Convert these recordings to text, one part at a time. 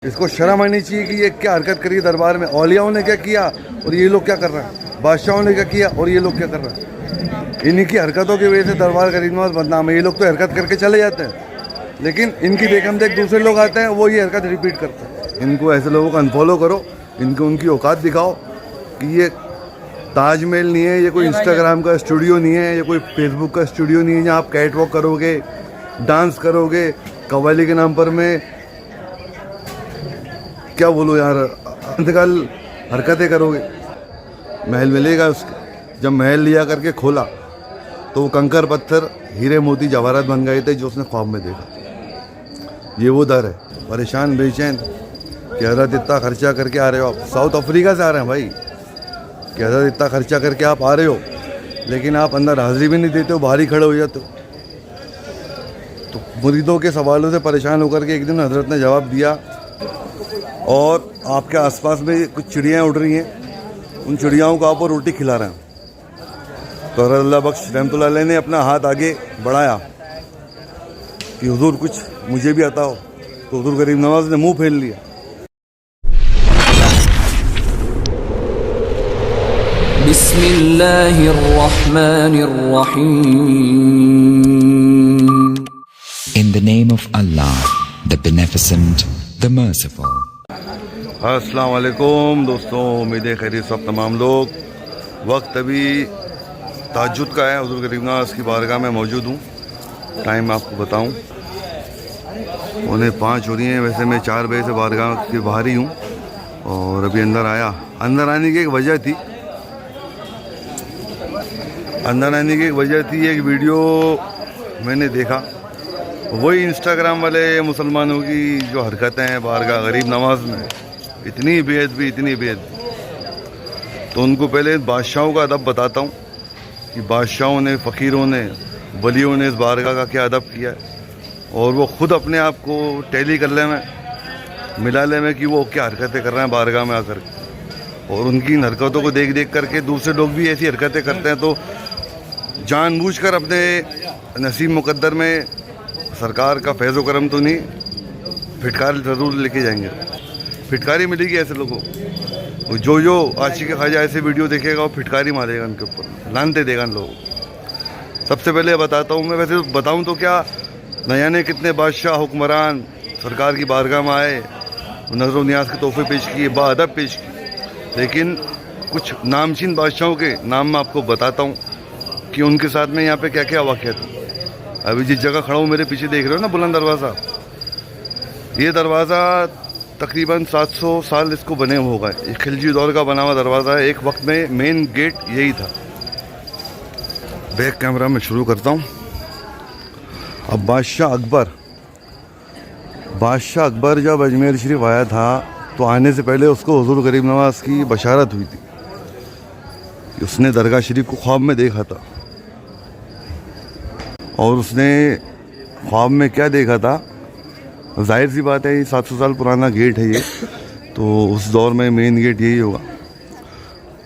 इसको शर्म आनी चाहिए कि ये क्या हरकत करी दरबार में। औलियाओं ने क्या किया और ये लोग क्या कर रहे हैं, बादशाहों ने क्या किया और ये लोग क्या कर रहे हैं। इन्हीं की हरकतों की वजह से दरबार गरीब नवाज बदनाम है। ये लोग तो हरकत करके चले जाते हैं, लेकिन इनकी देखम देख दूसरे लोग आते हैं, वो ये हरकत रिपीट करते हैं। इनको ऐसे लोगों को अनफॉलो करो, इनको उनकी औकात दिखाओ कि ये ताजमहल नहीं है, ये कोई इंस्टाग्राम का स्टूडियो नहीं है, ये कोई फेसबुक का स्टूडियो नहीं है जहाँ आप कैट वॉक करोगे, डांस करोगे, कव्वाली के नाम पर में क्या बोलो यार, अंतकाल हरकतें करोगे। महल मिलेगा उसके, जब महल लिया करके खोला तो वो कंकर पत्थर हीरे मोती जवाहरात बन गए थे जो उसने ख्वाब में देखा। ये वो दर है, परेशान बेचैन कि हज़रत इतना खर्चा करके आ रहे हो आप, साउथ अफ्रीका से आ रहे हैं भाई, कि हज़रत इतना खर्चा करके आप आ रहे हो लेकिन आप अंदर हाजिरी भी नहीं देते हो, बाहर ही खड़े हो जाते हो। तो मुरीदों के सवालों से परेशान होकर के एक दिन हज़रत ने जवाब दिया, और आपके आसपास में कुछ चिड़ियाँ उड़ रही हैं, उन चिड़ियाओं को आप रोटी खिला रहे हैं। तो हज़रत अल्लाह बख्श रहमतुल्लाह अलैह ने अपना हाथ आगे बढ़ाया कि हुजूर कुछ मुझे भी आता हो, तो हुजूर गरीब नवाज ने मुंह फेर लिया। In the name of Allah, the Beneficent, the Merciful. अस्सलाम वालेकुम दोस्तों, उम्मीद है खैरियत सब तमाम लोग। वक्त अभी ताज्जुद का है, हुज़ूर गरीब नवाज़ की बारगाह में मौजूद हूँ। टाइम आपको बताऊँ, 4:45 हो रही हैं। वैसे मैं 4 बजे से बारगाह के बाहर ही हूँ और अभी अंदर आया। अंदर आने की एक वजह थी, एक वीडियो मैंने देखा, वही इंस्टाग्राम वाले मुसलमानों की जो हरकतें हैं बारगाह गरीब नवाज़ में, इतनी बेअदबी। तो उनको पहले बादशाहों का अदब बताता हूँ कि बादशाहों ने, फ़कीरों ने, वलियों ने इस बारगाह का क्या अदब किया है, और वो ख़ुद अपने आप को टैली कर ले में, मिला ले में कि वो क्या हरकतें कर रहे हैं बारगाह में आकर। और उनकी इन हरकतों को देख देख करके दूसरे लोग भी ऐसी हरकतें करते हैं, तो जानबूझकर अपने नसीब मुकद्दर में सरकार का फैज़ व करम तो नहीं, फिटकार ज़रूर लेके जाएंगे। फिटकारी मिलेगी ऐसे लोगों को। जो आशिक ख्वाजा ऐसे वीडियो देखेगा वो फिटकारी मारेगा उनके ऊपर, लानते देगा उन लोगों को। सबसे पहले बताता हूँ मैं, वैसे बताऊँ तो क्या, न जाने कितने बादशाह हुक्मरान सरकार की बारगाह में आए, नज़र न्याज के तोहफे पेश किए, बाअदब पेश किए, लेकिन कुछ नामचीन बादशाहों के नाम मैं आपको बताता हूँ कि उनके साथ में यहाँ पे क्या क्या वाक़या था। अभी जिस जगह खड़ा हूँ, मेरे पीछे देख रहे हो ना बुलंद दरवाज़ा, ये दरवाज़ा तकरीबन 700 साल इसको बने हुए होगा। ये खिलजी दौर का बना हुआ दरवाज़ा है। एक वक्त में मेन गेट यही था। बैक कैमरा में शुरू करता हूँ। अब बादशाह अकबर जब अजमेर शरीफ आया था, तो आने से पहले उसको हुजूर गरीब नवाज़ की बशारत हुई थी। उसने दरगाह शरीफ को ख्वाब में देखा था, और उसने ख्वाब में क्या देखा था, जाहिर सी बात है ये 700 साल पुराना गेट है ये, तो उस दौर में मेन गेट यही होगा।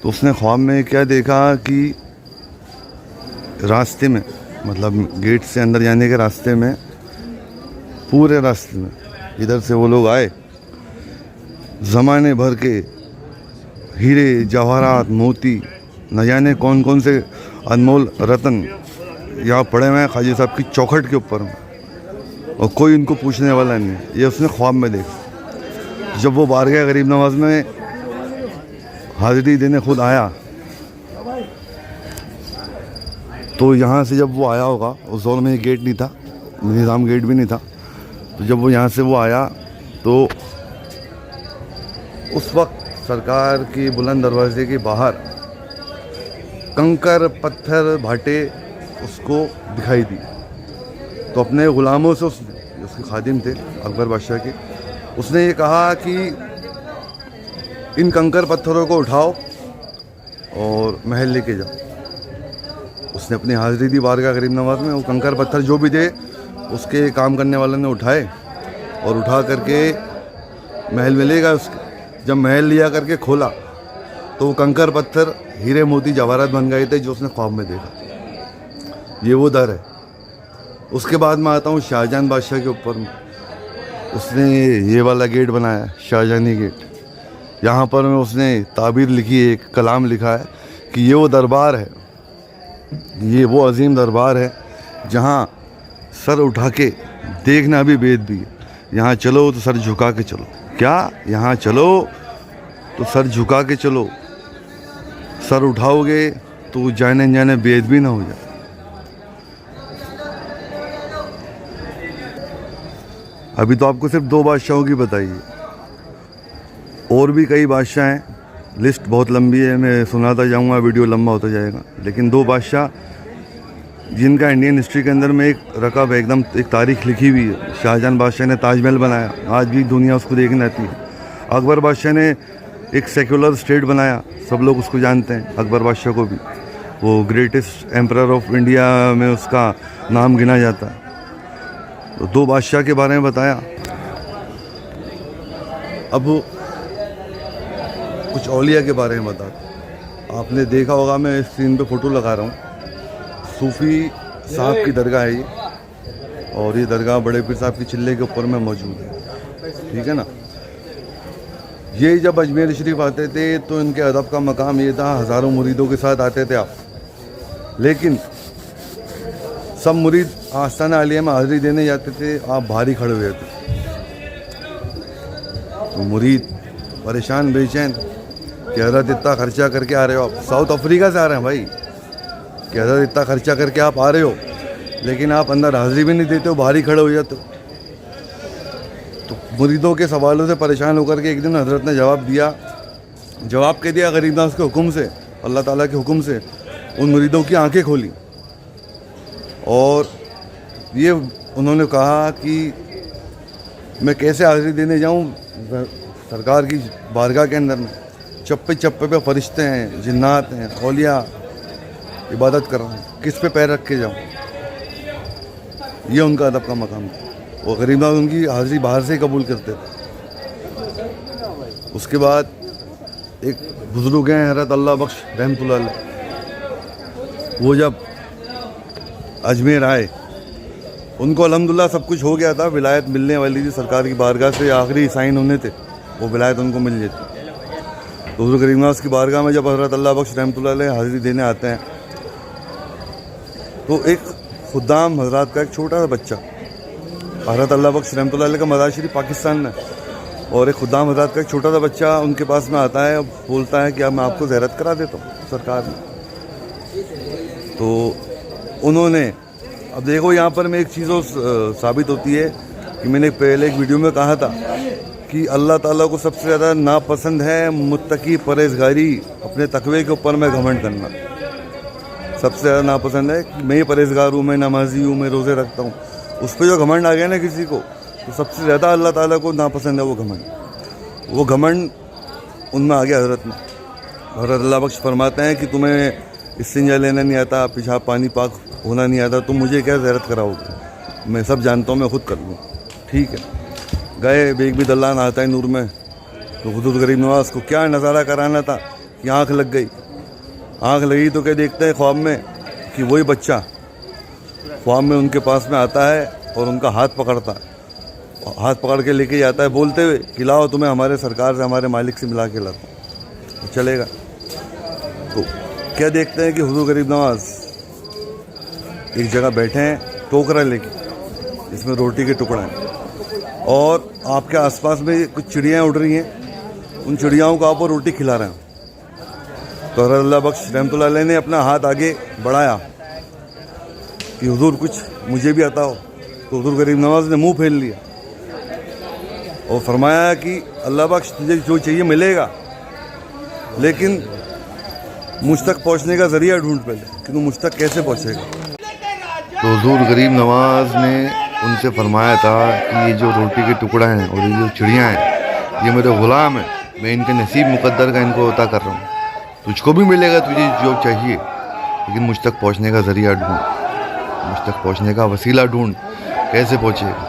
तो उसने ख्वाब में क्या देखा कि रास्ते में, मतलब गेट से अंदर जाने के रास्ते में, पूरे रास्ते में इधर से वो लोग आए, ज़माने भर के हीरे जवाहरात मोती, न जाने कौन कौन से अनमोल रतन यहाँ पड़े हुए हैं ख्वाजा साहब की चौखट के ऊपर में, और कोई इनको पूछने वाला नहीं है। ये उसने ख्वाब में देखा। जब वो बारगाह गरीब नवाज़ में हाज़िरी देने खुद आया, तो यहाँ से जब वो आया होगा, उस दौर में गेट नहीं था, निज़ाम गेट भी नहीं था, तो जब वो यहाँ से वो आया, तो उस वक्त सरकार के बुलंद दरवाजे के बाहर कंकर पत्थर भाटे उसको दिखाई दी। तो अपने ग़ुलामों से, उसके खादिम थे अकबर बादशाह के, उसने ये कहा कि इन कंकर पत्थरों को उठाओ और महल लेके जाओ। उसने अपनी हाज़िरी दी बारगाह गरीब नवाज़ में। वो कंकर पत्थर जो भी थे उसके काम करने वालों ने उठाए, और उठा करके महल मिलेगा उसके, जब महल लिया करके खोला तो वो कंकर पत्थर हीरे मोती जवाहरात बन गए थे जो उसने ख्वाब में देखा। ये वो दर है। उसके बाद मैं आता हूँ शाहजहां बादशाह के ऊपर। उसने ये वाला गेट बनाया, शाहजहानी गेट। यहाँ पर में उसने ताबीर लिखी है, एक कलाम लिखा है कि ये वो दरबार है, ये वो अजीम दरबार है जहाँ सर उठा के देखना भी बेदबी है। यहाँ चलो तो सर झुका के चलो। क्या? यहाँ चलो तो सर झुका के चलो, सर उठाओगे तो जाने जाने बेदबी ना हो जाए। अभी तो आपको सिर्फ 2 बादशाहों की बताई है, और भी कई बादशाह हैं, लिस्ट बहुत लंबी है, मैं सुनाता जाऊंगा, वीडियो लंबा होता जाएगा। लेकिन 2 बादशाह जिनका इंडियन हिस्ट्री के अंदर में एक रकब है, एकदम एक तारीख लिखी हुई है। शाहजहां बादशाह ने ताजमहल बनाया, आज भी दुनिया उसको देखने आती है। अकबर बादशाह ने एक सेक्युलर स्टेट बनाया, सब लोग उसको जानते हैं, अकबर बादशाह को भी। वो ग्रेटेस्ट एम्परर ऑफ इंडिया में उसका नाम गिना जाता है। तो 2 बादशाह के बारे में बताया। अब कुछ औलिया के बारे में बता। आपने देखा होगा, मैं स्क्रीन पे फ़ोटो लगा रहा हूँ, सूफ़ी साहब की दरगाह है ये, और ये दरगाह बड़े पीर साहब की चिल्ले के ऊपर में मौजूद है, ठीक है ना। ये जब अजमेर शरीफ आते थे तो इनके अदब का मकाम ये था, हज़ारों मुरीदों के साथ आते थे आप, लेकिन सब मुरीद आस्ताना आलिया में हाज़िरी देने जाते थे, आप भारी खड़े हुए थे। तो मुरीद परेशान बेचैन कि हज़रत इतना खर्चा करके आ रहे हो, आप साउथ अफ्रीका से आ रहे हैं भाई, कि हज़रत इतना खर्चा करके आप आ रहे हो, लेकिन आप अंदर हाज़िरी भी नहीं देते हो, भारी खड़े हो जाते हो। तो मुरीदों के सवालों से परेशान होकर के एक दिन हज़रत ने जवाब कह दिया गरीबनास के हुक्म से, अल्लाह ताला के हुक्म से। उन मुरीदों की आंखें खोली और ये उन्होंने कहा कि मैं कैसे हाज़िरी देने जाऊं सरकार की बारगाह के अंदर में। चप्पे चप्पे पे फरिश्ते हैं, जिन्नात हैं, औलिया इबादत कर रहे हैं, किस पे पैर रख के जाऊँ? ये उनका अदब का मकाम था। वो गरीब उनकी हाज़िरी बाहर से ही कबूल करते थे। उसके बाद एक बुज़ुर्ग हैं हज़रत अल्लाह बख्श रहमतुल्लाह अलैह, वो जब अजमेर आए, उनको अल्हम्दुलिल्लाह सब कुछ हो गया था, विलायत मिलने वाली थी सरकार की बारगाह से, आखिरी साइन होने थे, वो विलायत उनको मिल जाती। तो हुज़ूर करीम की बारगाह में जब हज़रत अल्लाह बख्श रहमतुल्लाह अलैह हाज़िरी देने आते हैं, तो एक खुदाम हज़रात का एक छोटा सा बच्चा, हज़रत अल्लाह बख्श रहमतुल्लाह अलैह का मज़ार शरीफ पाकिस्तान में, और एक खुदाम हज़रात का एक छोटा सा बच्चा उनके पास में आता है, बोलता है कि अब मैं आपको ज़ियारत करा देता हूँ सरकार में। तो उन्होंने, अब देखो यहाँ पर मैं एक चीज़ साबित होती है कि मैंने पहले एक वीडियो में कहा था कि अल्लाह ताला को सबसे ज़्यादा नापसंद है मुत्तकी परहेज़गारी, अपने तकवे के ऊपर मैं घमंड करना सबसे ज़्यादा नापसंद है। कि मैं परहेज़गार हूँ, मैं नमाजी हूँ, मैं रोज़े रखता हूँ, उस पर जो घमंड आ गया ना किसी को, तो सबसे ज़्यादा अल्लाह ताला को नापसंद है वो घमंड। वो घमंड उनमें आ गया हज़रत में। हज़रत अल्लाह बख्श फरमाते हैं कि तुम्हें इस्तिंजा लेना नहीं आता, पेशाब पानी पाक होना नहीं आता, तुम मुझे क्या ज़ियारत कराओगे? मैं सब जानता हूँ, मैं खुद कर लूँ। ठीक है, गए, बेग भी दल्लान आता है नूर में, तो हुज़ूर गरीब नवाज़ को क्या नज़ारा कराना था कि आँख लग गई। आँख लगी तो क्या देखते हैं ख्वाब में कि वही बच्चा ख्वाब में उनके पास में आता है और उनका हाथ पकड़ता है, हाथ पकड़ के लेके जाता है बोलते हुए कि लाओ तुम्हें हमारे सरकार से, हमारे मालिक से मिला के लाता हूँ, तो चलेगा। तो क्या देखते हैं कि हुज़ूर गरीब नवाज़ एक जगह बैठे हैं, टोकरा लेके, इसमें रोटी के टुकड़ा हैं, और आपके आसपास में कुछ चिड़ियाँ उड़ रही हैं, उन चिड़ियाओं को आप वो रोटी खिला रहे हैं। तो हज़रत अल्लाह बख्श रहमतुल्लाह अलैह ने अपना हाथ आगे बढ़ाया कि हुज़ूर कुछ मुझे भी आता हो। तो हुज़ूर गरीब नवाज़ ने मुंह फेर लिया और फरमाया कि अल्लाह बख्श तुझे जो चाहिए मिलेगा, लेकिन मुझ तक पहुंचने का ज़रिया ढूंढ पहले कि तू मुझ तक कैसे पहुंचेगा। तो हुज़ूर गरीब नवाज़ ने उनसे फरमाया था कि ये जो रोटी के टुकड़ा हैं और ये जो चिड़ियाँ हैं, ये मेरे ग़ुलाम हैं, मैं इनके नसीब मुक़द्दर का इनको अता कर रहा हूँ। तुझको भी मिलेगा तुझे जो चाहिए, लेकिन मुझ तक पहुँचने का ज़रिया ढूंढ, मुझ तक पहुँचने का वसीला ढूंढ, कैसे पहुँचेगा।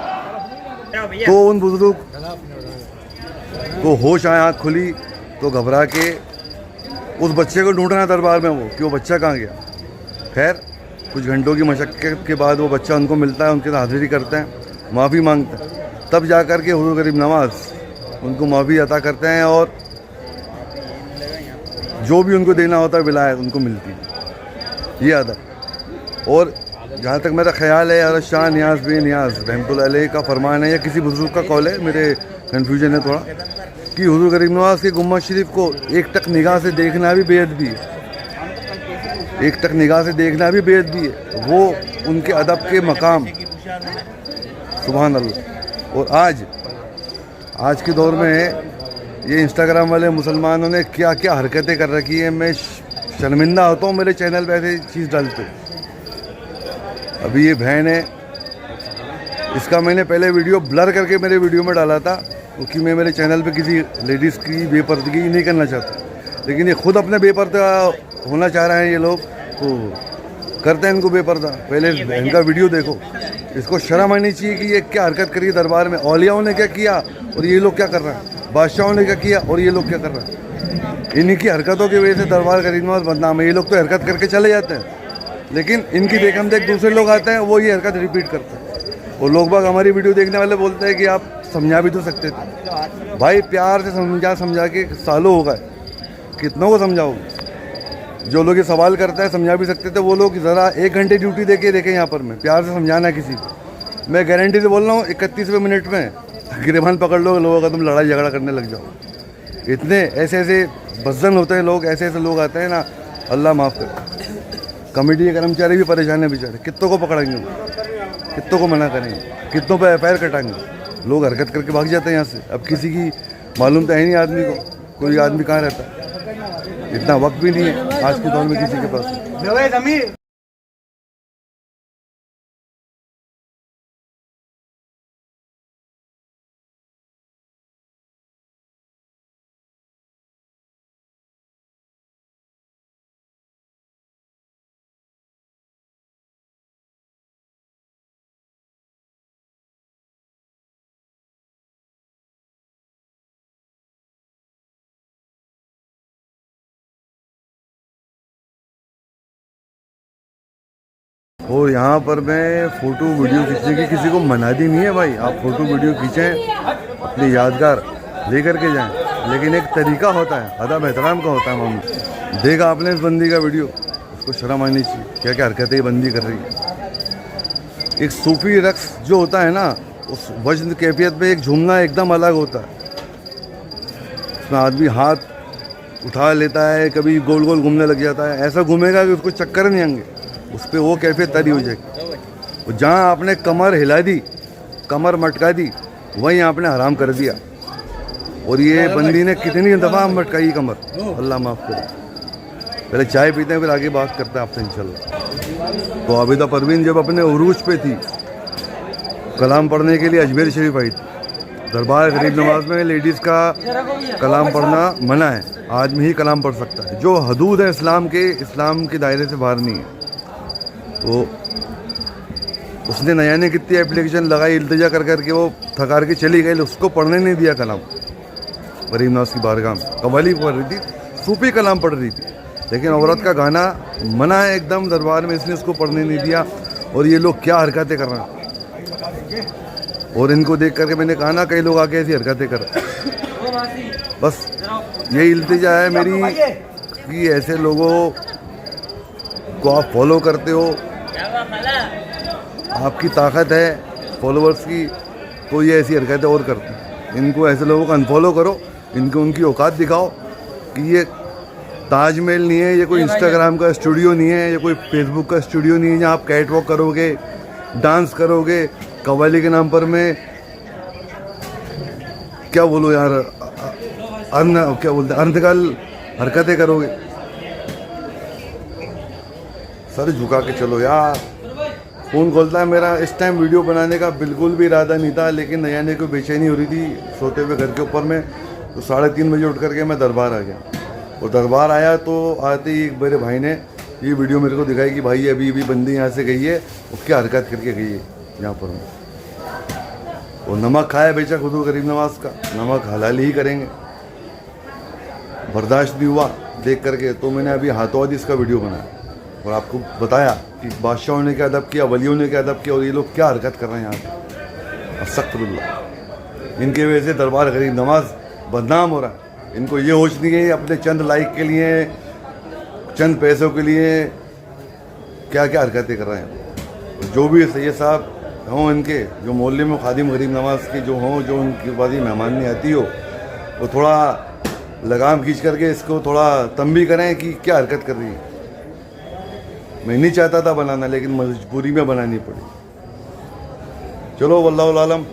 तो उन बुज़ुर्ग को होश आया, आँख खुली तो घबरा के उस बच्चे को ढूंढ रहा है दरबार में वो, कि वो बच्चा कहाँ गया। खैर कुछ घंटों की मशक्क़त के बाद वो बच्चा उनको मिलता है, उनके साथ हाज़िरी करते हैं, माफ़ी मांगते हैं। तब जा कर के हुजूर गरीब नवाज उनको माफ़ी अता करते हैं और जो भी उनको देना होता है विलायत उनको मिलती है। ये अदब। और जहाँ तक मेरा ख्याल है हज़रत शाह नियाज़ बिन नियाज़ रहमतुल्लाह अलैह का फरमान है या किसी बुजुर्ग का कौल है, मेरे कन्फ्यूजन है थोड़ा, कि हुजूर गरीब नवाज के गुम्बद शरीफ को एक टक निगाह से देखना भी बेअदबी है, एक टक निगाह से देखना भी बेअदबी है। वो उनके अदब के मकाम, सुभान अल्लाह। और आज के दौर में ये इंस्टाग्राम वाले मुसलमानों ने क्या क्या हरकतें कर रखी है, मैं शर्मिंदा होता हूँ मेरे चैनल पे ऐसे चीज़ डालते। अभी ये बहन है, इसका मैंने पहले वीडियो ब्लर करके मेरे वीडियो में डाला था, क्योंकि मैं मेरे चैनल पे किसी लेडीज़ की बेपर्दगी नहीं करना चाहता। लेकिन ये खुद अपने बेपर्दा होना चाह रहे हैं ये लोग, तो करते हैं इनको बेपर्दा। पहले इनका वीडियो देखो, इसको शर्म आनी चाहिए कि ये क्या हरकत करी दरबार में। औलियाओं ने क्या किया और ये लोग क्या कर रहे हैं, बादशाहों ने क्या किया और ये लोग क्या कर रहे हैं। इन्हीं की हरकतों की वजह से दरबार गरीब नवाज बदनाम है। ये लोग तो हरकत करके चले जाते हैं, लेकिन इनकी देखम देख दूसरे लोग आते हैं, वो ये हरकत रिपीट करते हैं। और लोग बाग हमारी वीडियो देखने वाले बोलते हैं कि आप समझा भी तो सकते थे। भाई प्यार से समझा के सालों हो गए, कितनों को समझाओगे। जो लोग ये सवाल करते हैं समझा भी सकते थे, वो लोग ज़रा 1 घंटे ड्यूटी देके देखें यहाँ पर। मैं प्यार से समझाना है किसी को, मैं गारंटी से बोल रहा हूँ 31वें मिनट में गिरबान पकड़ लो लोगों का, तुम लड़ाई झगड़ा करने लग जाओ। इतने ऐसे बज़न होते हैं लोग, ऐसे लोग आते हैं ना, अल्लाह माफ़ करे। कमेटी के कर्मचारी भी परेशान है बेचारे, कितनों को पकड़ेंगे, कितनों को मना करेंगे, कितनों पर FIR कटाएंगे। लोग हरकत करके भाग जाते हैं यहाँ से। अब किसी की मालूम तो है नहीं आदमी को, कोई आदमी कहाँ रहता है, इतना वक्त भी नहीं है आज के दौर में किसी के पास। और यहाँ पर मैं फ़ोटो वीडियो खींचने की किसी को मनादी नहीं है भाई। आप फ़ोटो वीडियो खींचें, अपनी यादगार लेकर के जाएं, लेकिन एक तरीका होता है, अदब एहतराम का होता है मामला। देखा आपने इस बंदी का वीडियो, उसको शर्म आनी चाहिए, क्या क्या हरकतें बंदी कर रही है। एक सूफी रक्स जो होता है ना, उस वजन कैफियत में एक झूमना एकदम अलग होता है। उसमें आदमी हाथ उठा लेता है, कभी गोल गोल घूमने लग जाता है, ऐसा घूमेगा कि उसको चक्कर नहीं आएंगे, उस पर वो कैफियत तारी हो जाएगी। जहाँ आपने कमर हिला दी, कमर मटका दी, वहीं आपने हराम कर दिया। और ये बंदी ने कितनी दफ़ा मटकाई कमर, अल्लाह माफ़ करे। पहले चाय पीते हैं, फिर आगे बात करते हैं आपसे इंशाल्लाह। तो आबिदा परवीन जब अपने उरूज पे थी, कलाम पढ़ने के लिए अजमेर शरीफ आई थी। दरबार गरीब नवाज में लेडीज़ का कलाम पढ़ना मना है, आदमी ही कलाम पढ़ सकता है। जो हदूद है इस्लाम के दायरे से बाहर नहीं है। तो उसने नया ने कितनी एप्लीकेशन लगाई, इल्तिजा कर करके वो थकार के चली गई, उसको पढ़ने नहीं दिया कलाम। गरीब नवाज की बारगाह में कव्वाली पढ़ रही थी, सूफी कलाम पढ़ रही थी, लेकिन औरत का गाना मना है एकदम दरबार में, इसने उसको पढ़ने नहीं दिया। और ये लोग क्या हरकतें कर रहे हैं, और इनको देख करके मैंने कहा ना, कई लोग आके ऐसी हरकतें कर रहे हैं। बस यही इल्तिजा है मेरी कि ऐसे लोगों को आप फॉलो करते हो, आपकी ताकत है फॉलोअर्स की, तो ये ऐसी हरकतें और करते हैं। इनको ऐसे लोगों को अनफॉलो करो, इनको उनकी औकात दिखाओ कि ये ताजमहल नहीं है, ये कोई इंस्टाग्राम का स्टूडियो नहीं है, ये कोई फेसबुक का स्टूडियो नहीं है जहाँ आप कैट वॉक करोगे, डांस करोगे, कव्वाली के नाम पर में क्या बोलो यार, क्या बोलते हैं, अर्धकाल हरकतें करोगे। सर झुका के चलो यार। फ़ोन खोलता है मेरा। इस टाइम वीडियो बनाने का बिल्कुल भी इरादा नहीं था, लेकिन नया ने कोई बेचैनी हो रही थी सोते हुए घर के ऊपर में, तो 3:30 बजे उठ करके मैं दरबार आ गया। और दरबार आया तो आते ही एक मेरे भाई ने ये वीडियो मेरे को दिखाई कि भाई अभी बंदी यहाँ से गई है, वो क्या हरकत करके गई है यहाँ पर। वो नमक खाया बेचा हुजूर गरीब नवाज का, नमक हलाल ही करेंगे। बर्दाश्त भी हुआ देख करके, तो मैंने अभी हाथों हाथ इसका वीडियो बनाया और आपको बताया कि बादशाहों ने क्या अदब किया, वलियों ने क्या अदब किया, और ये लोग क्या हरकत कर रहे हैं यहाँ पर। अस्तगफिरुल्लाह। इनके वजह से दरबार गरीब नवाज बदनाम हो रहा है। इनको ये होश नहीं है अपने चंद लाइक के लिए, चंद पैसों के लिए क्या क्या हरकतें कर रहे हैं। जो भी सैयद साहब हों इनके, जो मोहल्ले में खादिम गरीब नवाज के जो हों, जो उनकी बाजी मेहमान नहीं आती हो, वो थोड़ा लगाम खींच करके इसको थोड़ा तंबी करें कि क्या हरकत कर रही है। मैं नहीं चाहता था बनाना, लेकिन मजबूरी में बनानी पड़ी। चलो वल्लाहुल आलम,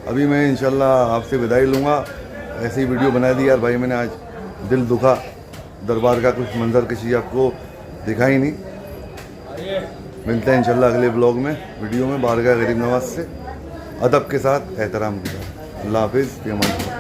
अभी मैं इंशाल्लाह आपसे विदाई लूँगा। ऐसी वीडियो बना दी यार भाई मैंने, आज दिल दुखा, दरबार का कुछ मंजर कशी आपको दिखाई नहीं। मिलते हैं इंशाल्लाह अगले ब्लॉग में, वीडियो में, बारगाह गरीब नवाज से अदब के साथ, एहतराम के साथ। अल्लाह हाफिज़।